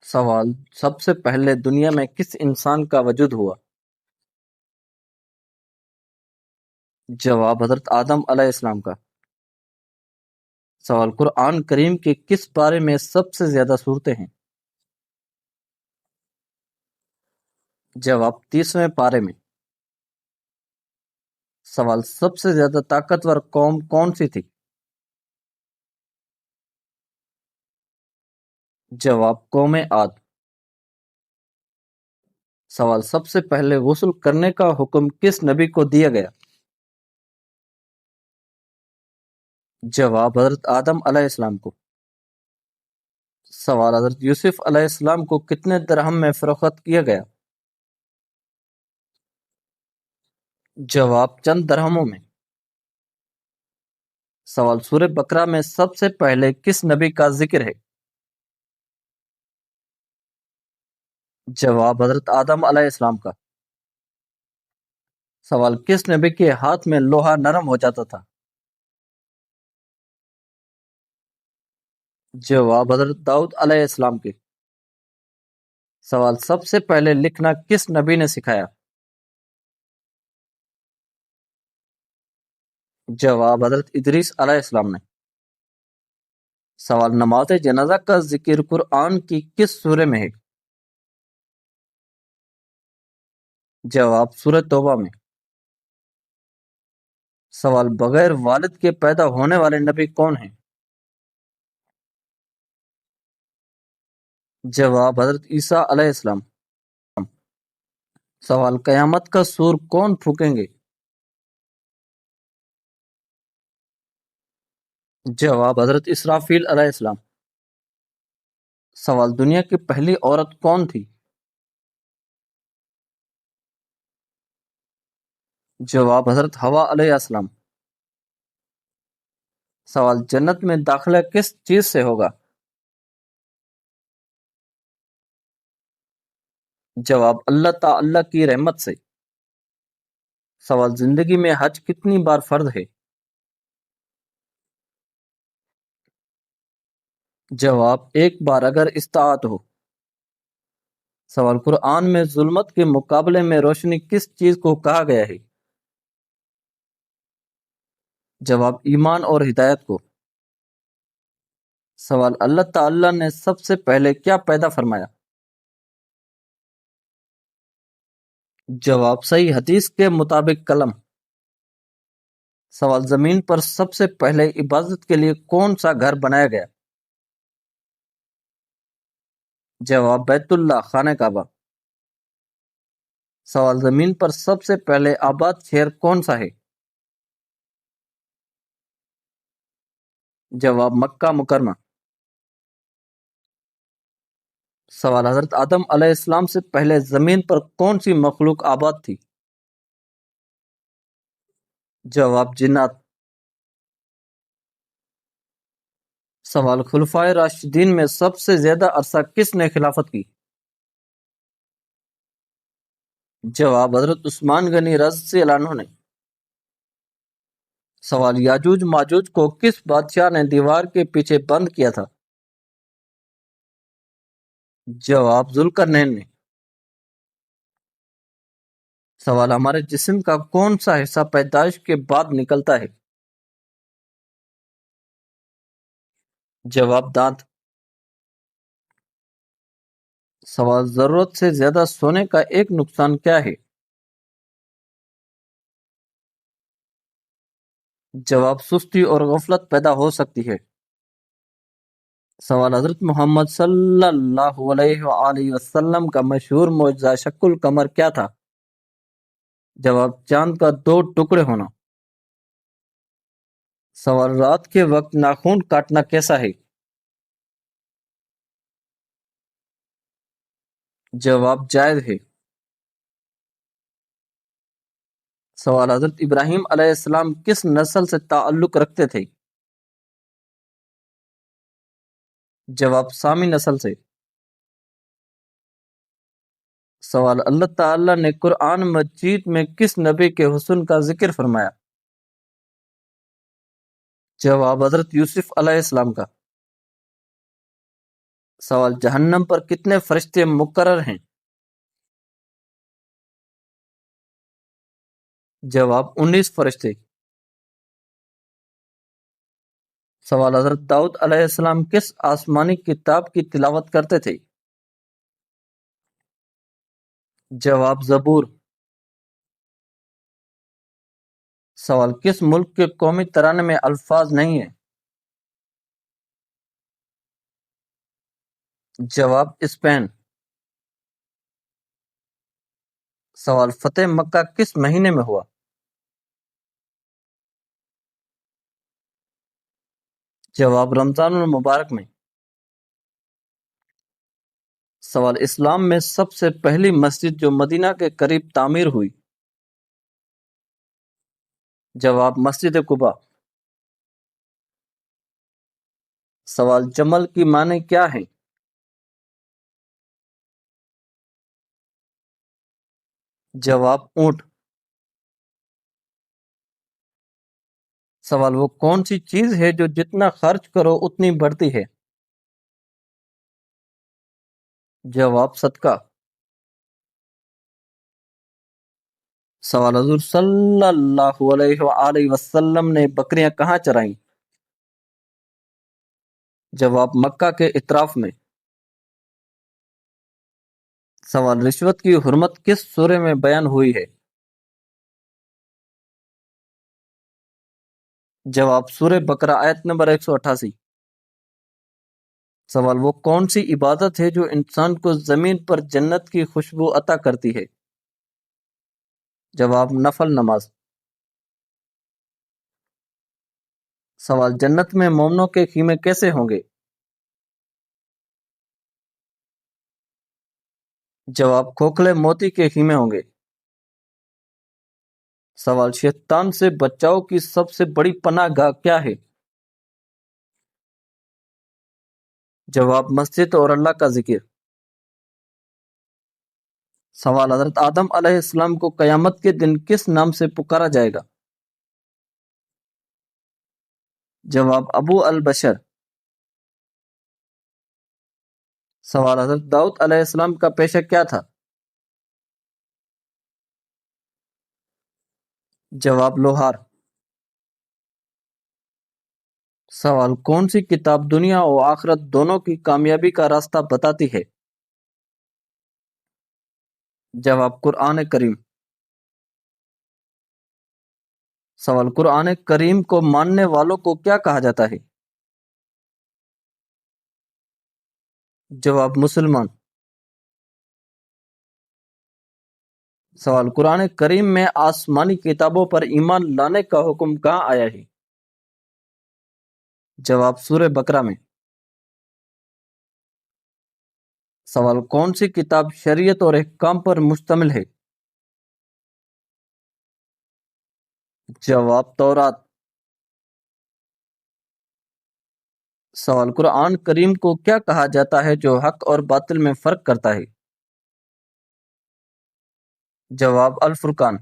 سوال: سب سے پہلے دنیا میں کس انسان کا وجود ہوا؟ جواب: حضرت آدم علیہ السلام کا۔ سوال: قرآن کریم کے کس پارے میں سب سے زیادہ صورتیں ہیں؟ جواب: 30ویں پارے میں۔ سوال: سب سے زیادہ طاقتور قوم کون سی تھی؟ جواب: قوم عاد۔ سوال: سب سے پہلے غسل کرنے کا حکم کس نبی کو دیا گیا؟ جواب: حضرت آدم علیہ السلام کو۔ سوال: حضرت یوسف علیہ السلام کو کتنے درہم میں فروخت کیا گیا؟ جواب: چند درہموں میں۔ سوال: سورہ بقرہ میں سب سے پہلے کس نبی کا ذکر ہے؟ جواب: حضرت آدم علیہ السلام کا۔ سوال: کس نبی کے ہاتھ میں لوہا نرم ہو جاتا تھا؟ جواب: حضرت داؤد علیہ السلام کے۔ سوال: سب سے پہلے لکھنا کس نبی نے سکھایا؟ جواب: حضرت ادریس علیہ السلام نے۔ سوال: نماز جنازہ کا ذکر قرآن کی کس سورہ میں ہے؟ جواب: سورہ توبہ میں۔ سوال: بغیر والد کے پیدا ہونے والے نبی کون ہیں؟ جواب: حضرت عیسیٰ علیہ السلام۔ سوال: قیامت کا سور کون پھونکیں گے؟ جواب: حضرت اسرافیل علیہ السلام۔ سوال: دنیا کی پہلی عورت کون تھی؟ جواب: حضرت حوا علیہ السلام۔ سوال: جنت میں داخلہ کس چیز سے ہوگا؟ جواب: اللہ تعالی کی رحمت سے۔ سوال: زندگی میں حج کتنی بار فرض ہے؟ جواب: ایک بار اگر استطاعت ہو۔ سوال: قرآن میں ظلمت کے مقابلے میں روشنی کس چیز کو کہا گیا ہے؟ جواب: ایمان اور ہدایت کو۔ سوال: اللہ تعالی نے سب سے پہلے کیا پیدا فرمایا؟ جواب: صحیح حدیث کے مطابق قلم۔ سوال: زمین پر سب سے پہلے عبادت کے لیے کون سا گھر بنایا گیا؟ جواب: بیت اللہ، خانہ کعبہ۔ سوال: زمین پر سب سے پہلے آباد شہر کون سا ہے؟ جواب: مکہ مکرمہ۔ سوال: حضرت آدم علیہ السلام سے پہلے زمین پر کون سی مخلوق آباد تھی؟ جواب: جنات۔ سوال: خلفائے راشدین میں سب سے زیادہ عرصہ کس نے خلافت کی؟ جواب: حضرت عثمان غنی رضی اللہ عنہ نے۔ سوال: یاجوج ماجوج کو کس بادشاہ نے دیوار کے پیچھے بند کیا تھا؟ جواب: ذوالقرنین نے۔ سوال: ہمارے جسم کا کون سا حصہ پیدائش کے بعد نکلتا ہے؟ جواب: دانت۔ سوال: ضرورت سے زیادہ سونے کا ایک نقصان کیا ہے؟ جواب: سستی اور غفلت پیدا ہو سکتی ہے۔ سوال: حضرت محمد صلی اللہ علیہ وآلہ وسلم کا مشہور معجزہ شق القمر کیا تھا؟ جواب: چاند کا دو ٹکڑے ہونا۔ سوال: رات کے وقت ناخن کاٹنا کیسا ہے؟ جواب: جائز ہے۔ سوال: حضرت ابراہیم علیہ السلام کس نسل سے تعلق رکھتے تھے؟ جواب: سامی نسل سے۔ سوال: اللہ تعالی نے قرآن مجید میں کس نبی کے حسن کا ذکر فرمایا؟ جواب: حضرت یوسف علیہ السلام کا۔ سوال جہنم پر کتنے فرشتے مقرر ہیں؟ جواب 19 فرشتے۔ سوال حضرت داؤد علیہ السلام کس آسمانی کتاب کی تلاوت کرتے تھے؟ جواب زبور۔ سوال کس ملک کے قومی ترانے میں الفاظ نہیں ہیں؟ جواب اسپین۔ سوال فتح مکہ کس مہینے میں ہوا؟ جواب رمضان المبارک میں۔ سوال اسلام میں سب سے پہلی مسجد جو مدینہ کے قریب تعمیر ہوئی؟ جواب مسجد قباء۔ سوال جمل کی معنی کیا ہیں؟ جواب اونٹ۔ سوال وہ کون سی چیز ہے جو جتنا خرچ کرو اتنی بڑھتی ہے؟ جواب صدقہ۔ سوال حضور صلی اللہ علیہ وآلہ وسلم نے بکریاں کہاں چرائیں؟ جواب مکہ کے اطراف میں۔ سوال رشوت کی حرمت کس سورہ میں بیان ہوئی ہے؟ جواب سورہ بقرہ آیت نمبر 188۔ سوال وہ کون سی عبادت ہے جو انسان کو زمین پر جنت کی خوشبو عطا کرتی ہے؟ جواب نفل نماز۔ سوال جنت میں مومنوں کے خیمے کیسے ہوں گے؟ جواب کھوکھلے موتی کے خیمے ہوں گے۔ سوال شیطان سے بچاؤ کی سب سے بڑی پناہ گاہ کیا ہے؟ جواب مسجد اور اللہ کا ذکر۔ سوال حضرت آدم علیہ السلام کو قیامت کے دن کس نام سے پکارا جائے گا؟ جواب ابو البشر۔ سوال حضرت داؤد علیہ السلام کا پیشہ کیا تھا؟ جواب لوہار۔ سوال کون سی کتاب دنیا و آخرت دونوں کی کامیابی کا راستہ بتاتی ہے؟ جواب قرآن کریم۔ سوال قرآن کریم کو ماننے والوں کو کیا کہا جاتا ہے؟ جواب مسلمان۔ سوال قرآن کریم میں آسمانی کتابوں پر ایمان لانے کا حکم کہاں آیا ہے؟ جواب سورہ بقرہ میں۔ سوال کون سی کتاب شریعت اور احکام پر مشتمل ہے؟ جواب تورات۔ سوال قرآن کریم کو کیا کہا جاتا ہے جو حق اور باطل میں فرق کرتا ہے؟ جواب الفرقان۔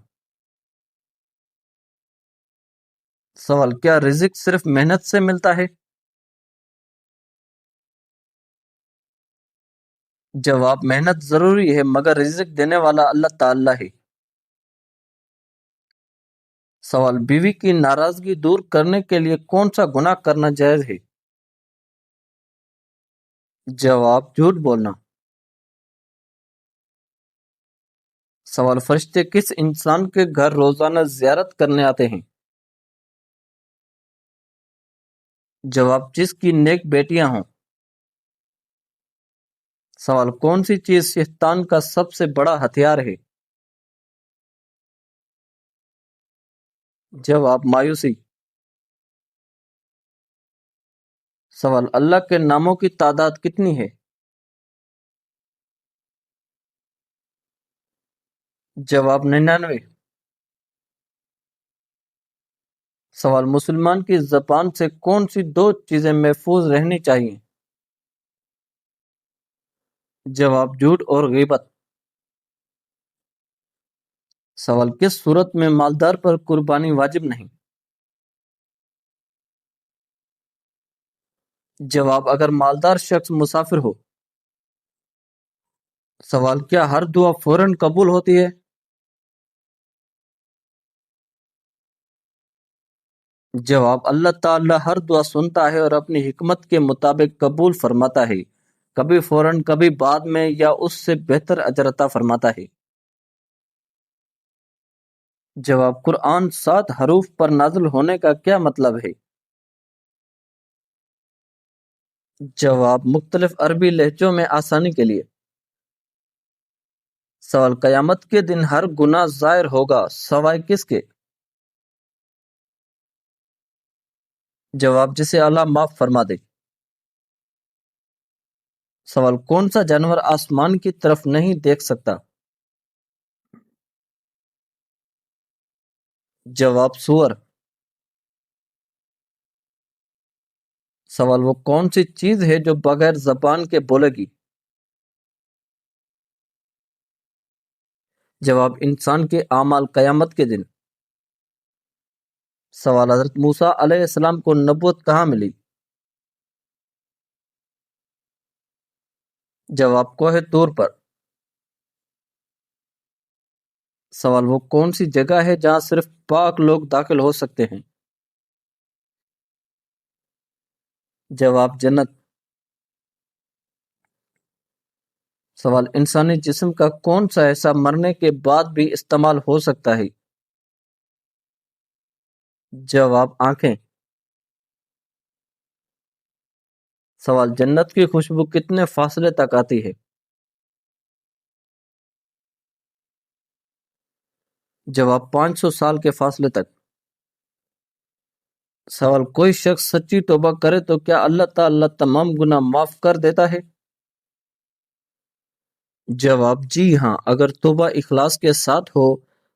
سوال کیا رزق صرف محنت سے ملتا ہے؟ جواب محنت ضروری ہے مگر رزق دینے والا اللہ تعالی ہے۔ سوال بیوی کی ناراضگی دور کرنے کے لیے کون سا گناہ کرنا جائز ہے؟ جواب جھوٹ بولنا۔ سوال فرشتے کس انسان کے گھر روزانہ زیارت کرنے آتے ہیں؟ جواب جس کی نیک بیٹیاں ہوں۔ سوال کون سی چیز شیطان کا سب سے بڑا ہتھیار ہے؟ جواب مایوسی۔ سوال اللہ کے ناموں کی تعداد کتنی ہے؟ جواب 99۔ سوال مسلمان کی زبان سے کون سی دو چیزیں محفوظ رہنی چاہیے؟ جواب جھوٹ اور غیبت۔ سوال کس صورت میں مالدار پر قربانی واجب نہیں؟ جواب اگر مالدار شخص مسافر ہو۔ سوال کیا ہر دعا فوراً قبول ہوتی ہے؟ جواب اللہ تعالی ہر دعا سنتا ہے اور اپنی حکمت کے مطابق قبول فرماتا ہے، کبھی فوراً کبھی بعد میں یا اس سے بہتر اجر عطا فرماتا ہے۔ جواب قرآن 7 حروف پر نازل ہونے کا کیا مطلب ہے؟ جواب مختلف عربی لہجوں میں آسانی کے لیے۔ سوال قیامت کے دن ہر گناہ ظاہر ہوگا سوائے کس کے؟ جواب جسے اللہ معاف فرما دے۔ سوال کون سا جانور آسمان کی طرف نہیں دیکھ سکتا؟ جواب سور۔ سوال وہ کون سی چیز ہے جو بغیر زبان کے بولے گی؟ جواب انسان کے اعمال قیامت کے دن۔ سوال حضرت موسیٰ علیہ السلام کو نبوت کہاں ملی؟ جواب کوہ طور پر۔ سوال وہ کون سی جگہ ہے جہاں صرف پاک لوگ داخل ہو سکتے ہیں؟ جواب جنت۔ سوال انسانی جسم کا کون سا حصہ مرنے کے بعد بھی استعمال ہو سکتا ہے؟ جواب آنکھیں۔ سوال جنت کی خوشبو کتنے فاصلے تک آتی ہے؟ جواب 500 سال کے فاصلے تک۔ سوال کوئی شخص سچی توبہ کرے تو کیا اللہ تعالی تمام گناہ معاف کر دیتا ہے؟ جواب جی ہاں، اگر توبہ اخلاص کے ساتھ ہو،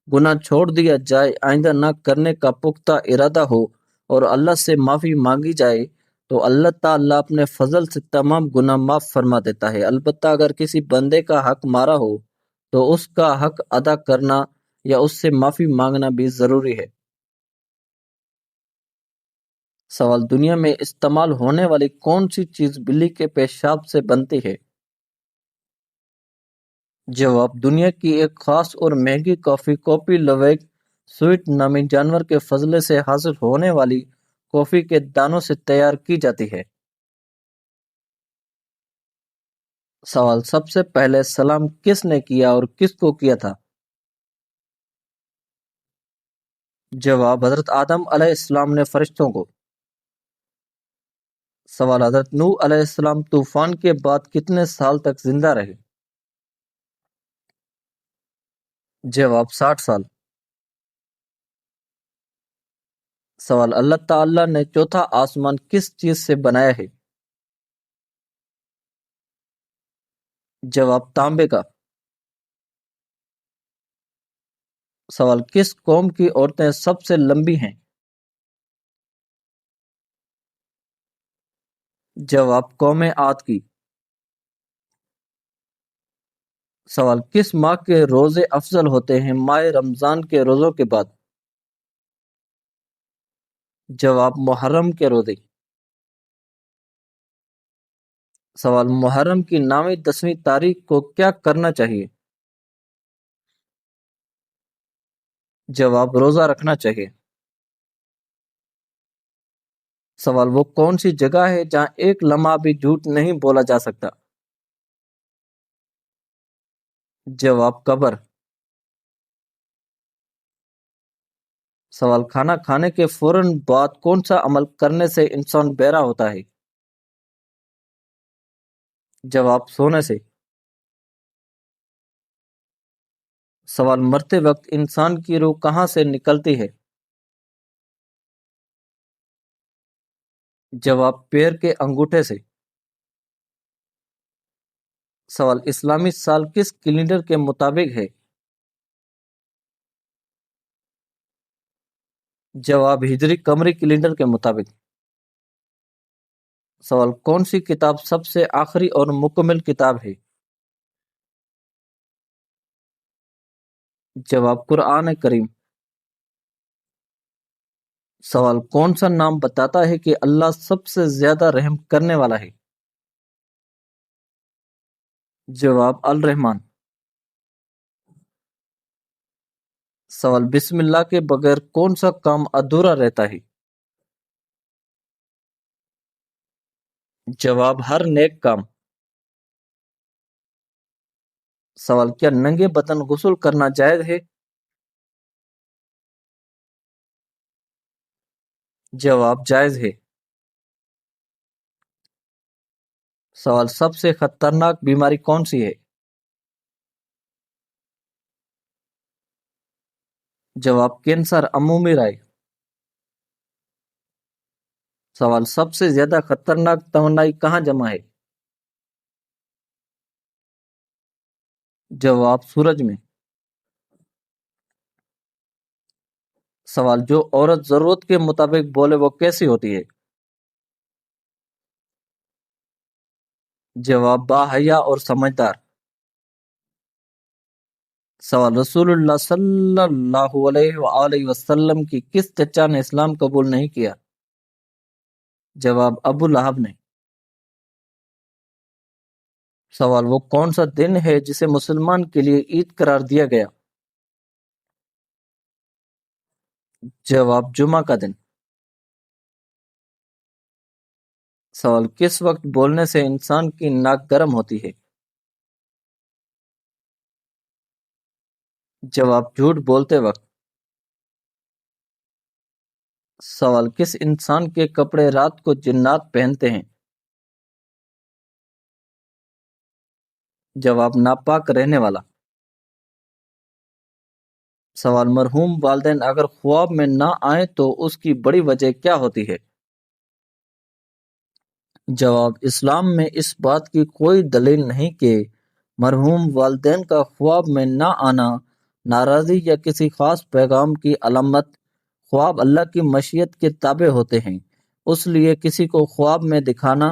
گناہ چھوڑ دیا جائے، آئندہ نہ کرنے کا پختہ ارادہ ہو اور اللہ سے معافی مانگی جائے تو اللہ تعالیٰ اپنے فضل سے تمام گناہ معاف فرما دیتا ہے۔ البتہ اگر کسی بندے کا حق مارا ہو تو اس کا حق ادا کرنا یا اس سے معافی مانگنا بھی ضروری ہے۔ سوال دنیا میں استعمال ہونے والی کون سی چیز بلی کے پیشاب سے بنتی ہے؟ جواب دنیا کی ایک خاص اور مہنگی کافی کوپی لویگ سویٹ نامی جانور کے فضلے سے حاصل ہونے والی کافی کے دانوں سے تیار کی جاتی ہے۔ سوال سب سے پہلے سلام کس نے کیا اور کس کو کیا تھا؟ جواب حضرت آدم علیہ السلام نے فرشتوں کو۔ سوال حضرت نوح علیہ السلام طوفان کے بعد کتنے سال تک زندہ رہے؟ جواب 60 سال۔ سوال اللہ تعالی نے چوتھا آسمان کس چیز سے بنایا ہے؟ جواب تانبے کا۔ سوال کس قوم کی عورتیں سب سے لمبی ہیں؟ جواب قوم عاد کی۔ سوال کس ماہ کے روزے افضل ہوتے ہیں ماہ رمضان کے روزوں کے بعد؟ جواب محرم کے روزے۔ سوال محرم کی 9ویں 10ویں تاریخ کو کیا کرنا چاہیے؟ جواب روزہ رکھنا چاہیے۔ سوال وہ کون سی جگہ ہے جہاں ایک لمحہ بھی جھوٹ نہیں بولا جا سکتا؟ جواب قبر۔ سوال کھانا کھانے کے فوراً بعد کون سا عمل کرنے سے انسان بہرا ہوتا ہے؟ جواب سونے سے۔ سوال مرتے وقت انسان کی روح کہاں سے نکلتی ہے؟ جواب پیر کے انگوٹھے سے۔ سوال اسلامی سال کس کیلنڈر کے مطابق ہے؟ جواب ہجری قمری کیلنڈر کے مطابق۔ سوال کون سی کتاب سب سے آخری اور مکمل کتاب ہے؟ جواب قرآن کریم۔ سوال کون سا نام بتاتا ہے کہ اللہ سب سے زیادہ رحم کرنے والا ہے؟ جواب الرحمن۔ سوال بسم اللہ کے بغیر کون سا کام ادھورا رہتا ہے؟ جواب ہر نیک کام۔ سوال کیا ننگے بدن غسل کرنا جائز ہے؟ جواب جائز ہے۔ سوال سب سے خطرناک بیماری کون سی ہے؟ جواب کینسر عمومی رائے۔ سوال سب سے زیادہ خطرناک توانائی کہاں جمع ہے؟ جواب سورج میں۔ سوال جو عورت ضرورت کے مطابق بولے وہ کیسی ہوتی ہے؟ جواب باحیا اور سمجھدار۔ سوال رسول اللہ صلی اللہ علیہ وآلہ وسلم کی کس چچا نے اسلام قبول نہیں کیا؟ جواب ابو لہب نے۔ سوال وہ کون سا دن ہے جسے مسلمان کے لیے عید قرار دیا گیا؟ جواب جمعہ کا دن۔ سوال کس وقت بولنے سے انسان کی ناک گرم ہوتی ہے؟ جواب جھوٹ بولتے وقت۔ سوال کس انسان کے کپڑے رات کو جنات پہنتے ہیں؟ جواب ناپاک رہنے والا۔ سوال مرحوم والدین اگر خواب میں نہ آئیں تو اس کی بڑی وجہ کیا ہوتی ہے؟ جواب اسلام میں اس بات کی کوئی دلیل نہیں کہ مرحوم والدین کا خواب میں نہ آنا ناراضی یا کسی خاص پیغام کی علامت، خواب اللہ کی مشیت کے تابع ہوتے ہیں، اس لیے کسی کو خواب میں دکھانا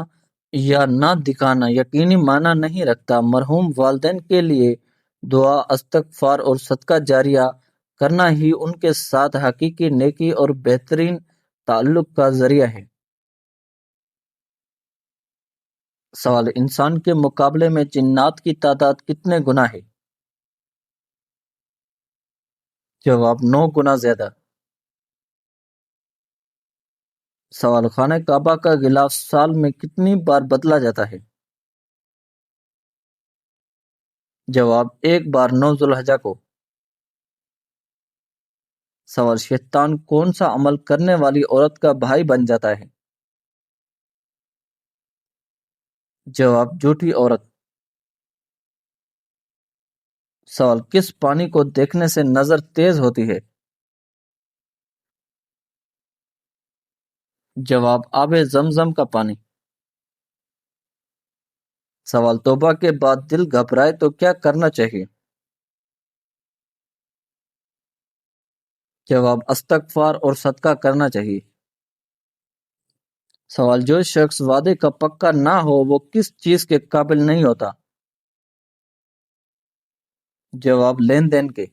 یا نہ دکھانا یقینی معنی نہیں رکھتا۔ مرحوم والدین کے لیے دعا، استغفار اور صدقہ جاریہ کرنا ہی ان کے ساتھ حقیقی نیکی اور بہترین تعلق کا ذریعہ ہے۔ سوال انسان کے مقابلے میں جنات کی تعداد کتنے گنا ہے؟ جواب 9 گنا زیادہ۔ سوال خانہ کعبہ کا غلاف سال میں کتنی بار بدلا جاتا ہے؟ جواب ایک بار 9 ذوالحجہ کو۔ سوال شیطان کون سا عمل کرنے والی عورت کا بھائی بن جاتا ہے؟ جواب جھوٹی عورت۔ سوال کس پانی کو دیکھنے سے نظر تیز ہوتی ہے؟ جواب آب زمزم کا پانی۔ سوال توبہ کے بعد دل گھبرائے تو کیا کرنا چاہیے؟ جواب استغفار اور صدقہ کرنا چاہیے۔ سوال جو شخص وعدے کا پکا نہ ہو وہ کس چیز کے قابل نہیں ہوتا؟ جواب لین دین کے۔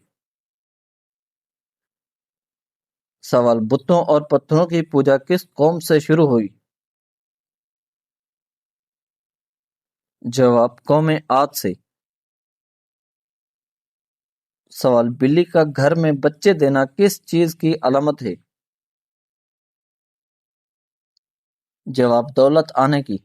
سوال بتوں اور پتھروں کی پوجا کس قوم سے شروع ہوئی؟ جواب قوم عاد سے۔ سوال بلی کا گھر میں بچے دینا کس چیز کی علامت ہے؟ جواب دولت آنے کی۔